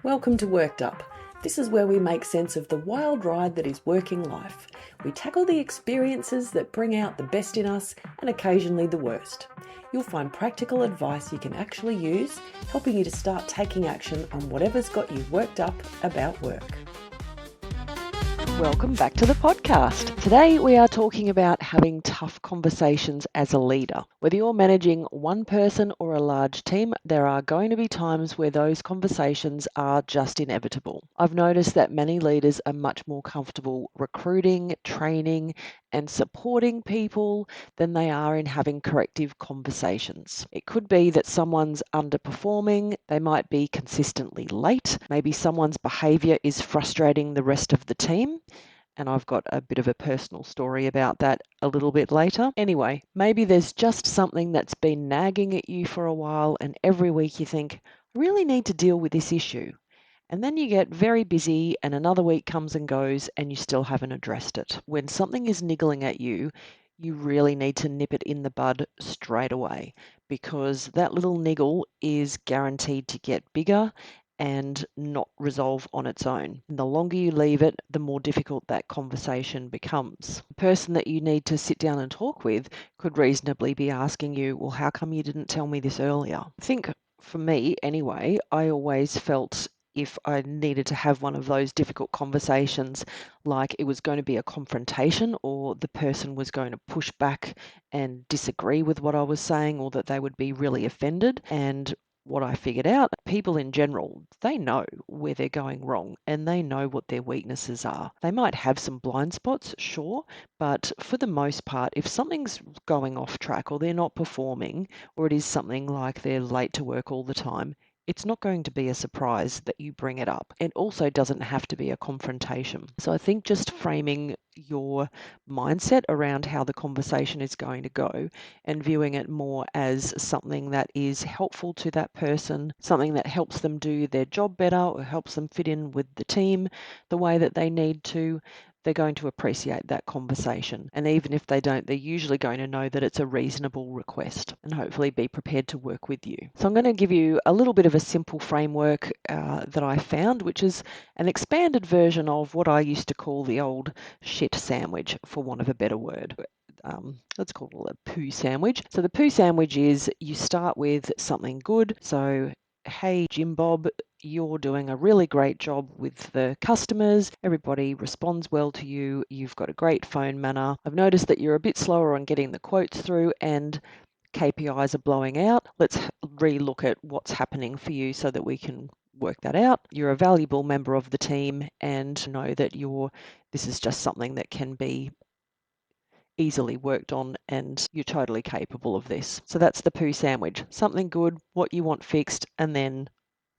Welcome to Worked Up. This is where we make sense of the wild ride that is working life. We tackle the experiences that bring out the best in us and occasionally the worst. You'll find practical advice you can actually use, helping you to start taking action on whatever's got you worked up about work. Welcome back to the podcast. Today we are talking about having tough conversations as a leader. Whether you're managing one person or a large team, there are going to be times where those conversations are just inevitable. I've noticed that many leaders are much more comfortable recruiting, training, and supporting people than they are in having corrective conversations. It could be that someone's underperforming, they might be consistently late, maybe someone's behaviour is frustrating the rest of the team. And I've got a bit of a personal story about that a little bit later. Anyway, maybe there's just something that's been nagging at you for a while, and every week you think, I really need to deal with this issue. And then you get very busy and another week comes and goes and you still haven't addressed it. When something is niggling at you, you really need to nip it in the bud straight away, because that little niggle is guaranteed to get bigger and not resolve on its own. And the longer you leave it, the more difficult that conversation becomes. The person that you need to sit down and talk with could reasonably be asking you, well, how come you didn't tell me this earlier? I think for me anyway, I always felt if I needed to have one of those difficult conversations, like it was going to be a confrontation or the person was going to push back and disagree with what I was saying, or that they would be really offended. And what I figured out, people in general, they know where they're going wrong and they know what their weaknesses are. They might have some blind spots, sure, but for the most part, if something's going off track or they're not performing, or it is something like they're late to work all the time, it's not going to be a surprise that you bring it up. It also doesn't have to be a confrontation. So I think just framing your mindset around how the conversation is going to go and viewing it more as something that is helpful to that person, something that helps them do their job better or helps them fit in with the team the way that they need to, they're going to appreciate that conversation. And even if they don't, they're usually going to know that it's a reasonable request and hopefully be prepared to work with you. So I'm going to give you a little bit of a simple framework that I found, which is an expanded version of what I used to call the old shit sandwich, for want of a better word. Let's call it a poo sandwich. So the poo sandwich is you start with something good. So, hey, Jim Bob, you're doing a really great job with the customers. Everybody responds well to you. You've got a great phone manner. I've noticed that you're a bit slower on getting the quotes through and KPIs are blowing out. Let's relook at what's happening for you so that we can work that out. You're a valuable member of the team and know that this is just something that can be easily worked on and you're totally capable of this. So that's the poo sandwich. Something good, what you want fixed, and then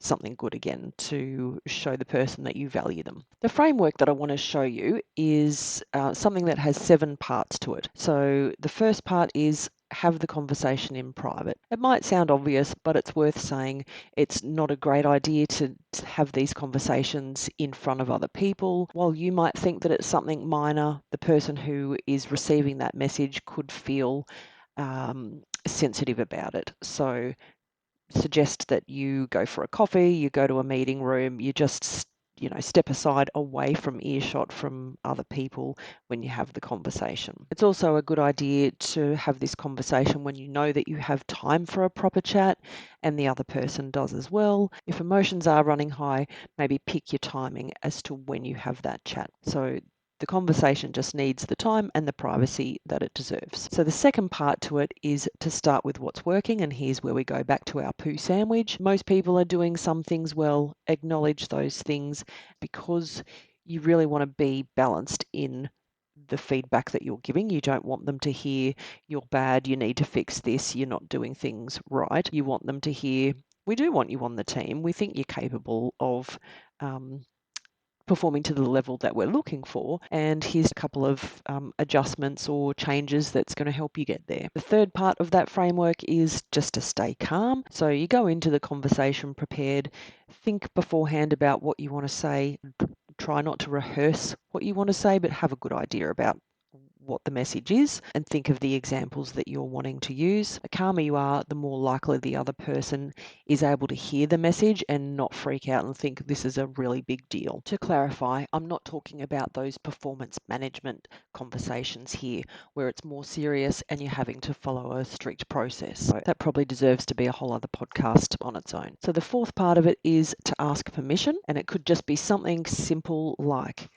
something good again to show the person that you value them. The framework that I want to show you is something that has 7 parts to it. So the first part is have the conversation in private. It might sound obvious, but it's worth saying it's not a great idea to have these conversations in front of other people. While you might think that it's something minor, the person who is receiving that message could feel sensitive about it. So suggest that you go for a coffee, you go to a meeting room, you just step aside away from earshot from other people when you have the conversation. It's also a good idea to have this conversation when you know that you have time for a proper chat and the other person does as well. If emotions are running high, maybe pick your timing as to when you have that chat. So the conversation just needs the time and the privacy that it deserves. So the second part to it is to start with what's working, and here's where we go back to our poo sandwich. Most people are doing some things well. Acknowledge those things, because you really want to be balanced in the feedback that you're giving. You don't want them to hear you're bad, you need to fix this, you're not doing things right. You want them to hear, we do want you on the team. We think you're capable of performing to the level that we're looking for, and here's a couple of adjustments or changes that's going to help you get there. The third part of that framework is just to stay calm. So you go into the conversation prepared, think beforehand about what you want to say, try not to rehearse what you want to say, but have a good idea about what the message is and think of the examples that you're wanting to use. The calmer you are, the more likely the other person is able to hear the message and not freak out and think this is a really big deal. To clarify, I'm not talking about those performance management conversations here where it's more serious and you're having to follow a strict process. So that probably deserves to be a whole other podcast on its own. So the fourth part of it is to ask permission, and it could just be something simple like,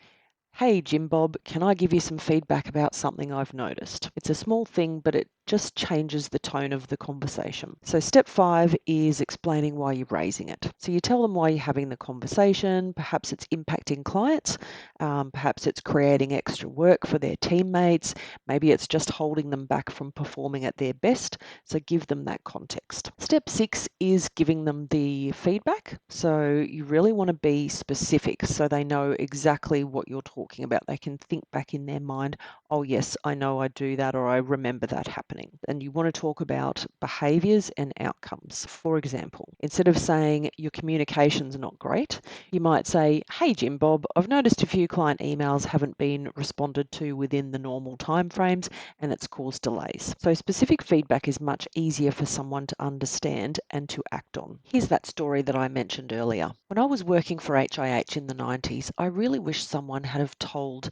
"Hey, Jim Bob, can I give you some feedback about something I've noticed?" It's a small thing, but it just changes the tone of the conversation. So step 5 is explaining why you're raising it. So you tell them why you're having the conversation. Perhaps it's impacting clients. Perhaps it's creating extra work for their teammates. Maybe it's just holding them back from performing at their best. So give them that context. Step 6 is giving them the feedback. So you really want to be specific so they know exactly what you're talking about. They can think back in their mind, "Oh yes, I know I do that," or "I remember that happening." And you want to talk about behaviors and outcomes. For example, instead of saying your communication's not great, you might say, "Hey Jim Bob, I've noticed a few client emails haven't been responded to within the normal timeframes and it's caused delays." So specific feedback is much easier for someone to understand and to act on. Here's that story that I mentioned earlier. When I was working for HIH in the 90s, I really wish someone had have told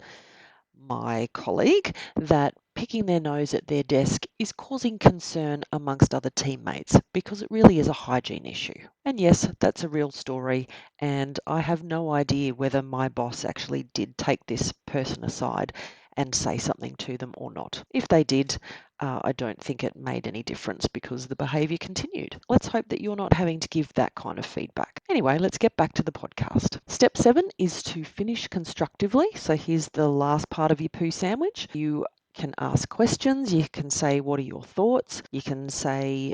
my colleague that picking their nose at their desk is causing concern amongst other teammates because it really is a hygiene issue. And yes, that's a real story, and I have no idea whether my boss actually did take this person aside and say something to them or not. If they did, I don't think it made any difference because the behaviour continued. Let's hope that you're not having to give that kind of feedback. Anyway, let's get back to the podcast. Step 7 is to finish constructively. So here's the last part of your poo sandwich. You can ask questions. You can say, "What are your thoughts?" You can say,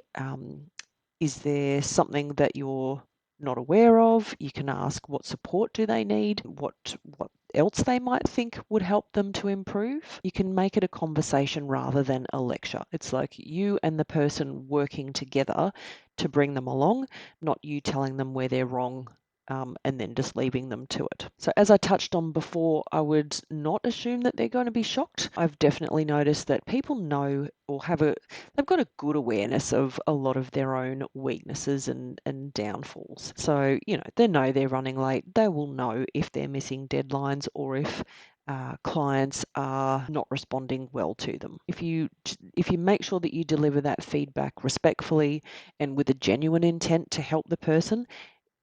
"Is there something that you're not aware of?" You can ask, "What support do they need? What else they might think would help them to improve?" You can make it a conversation rather than a lecture. It's like you and the person working together to bring them along, not you telling them where they're wrong and then just leaving them to it. So as I touched on before, I would not assume that they're going to be shocked. I've definitely noticed that people know or they've got a good awareness of a lot of their own weaknesses and downfalls. So, they know they're running late. They will know if they're missing deadlines or if clients are not responding well to them. If you make sure that you deliver that feedback respectfully and with a genuine intent to help the person,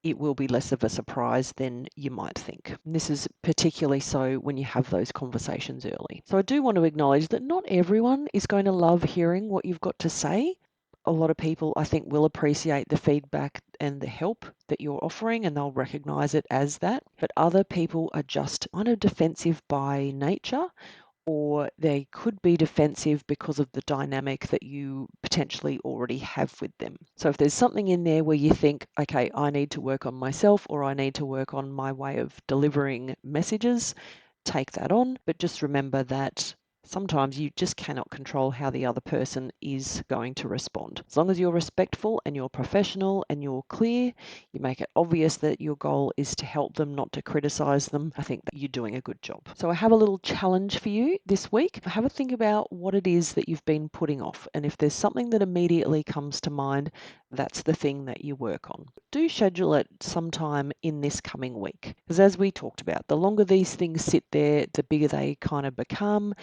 it will be less of a surprise than you might think. And this is particularly so when you have those conversations early. So I do want to acknowledge that not everyone is going to love hearing what you've got to say. A lot of people, I think, will appreciate the feedback and the help that you're offering, and they'll recognize it as that. But other people are just kind of defensive by nature, or they could be defensive because of the dynamic that you potentially already have with them. So if there's something in there where you think, "Okay, I need to work on myself or I need to work on my way of delivering messages," take that on. But just remember that sometimes you just cannot control how the other person is going to respond. As long as you're respectful and you're professional and you're clear, you make it obvious that your goal is to help them, not to criticize them, I think that you're doing a good job. So I have a little challenge for you this week. Have a think about what it is that you've been putting off. And if there's something that immediately comes to mind, that's the thing that you work on. Do schedule it sometime in this coming week. Because as we talked about, the longer these things sit there, the bigger they kind of become,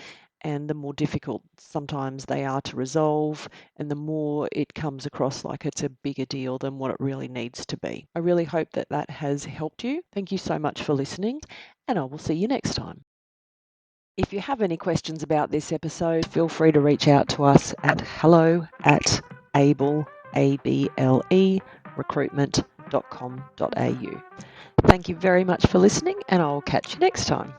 and the more difficult sometimes they are to resolve, and the more it comes across like it's a bigger deal than what it really needs to be. I really hope that that has helped you. Thank you so much for listening, and I will see you next time. If you have any questions about this episode, feel free to reach out to us at hello@able, ABLE, recruitment.com.au. Thank you very much for listening, and I'll catch you next time.